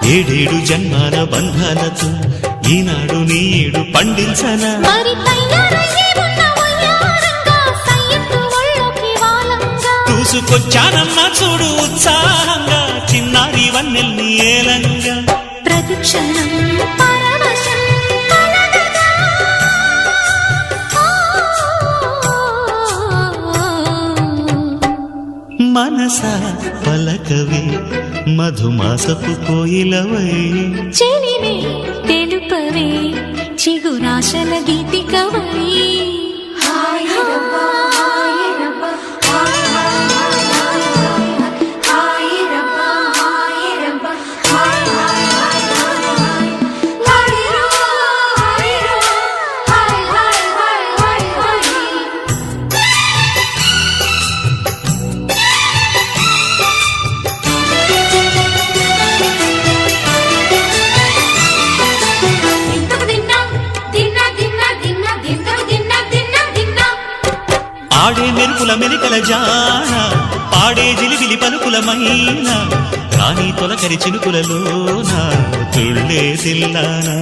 ఏడేడు జన్మాల బంధాలతో ఈనాడు నీడు పండించనా చూసుకొచ్చానమ్మా చూడు ఉత్సాహంగా చిన్నారి వన్నెల్ని ఏలంగా ప్రతిక్షణం మనసా పలకవే మధుమాసపు కోయిలవై చెలిమే తెలుపవే చిగురాశల గీతికవై ఆడే మెరుపుల మెలికల జాన పాడే జిలిబిలి పలుకులమైన రాణి తొలకరి చినుకులలోన తుళ్ళే తిల్లానా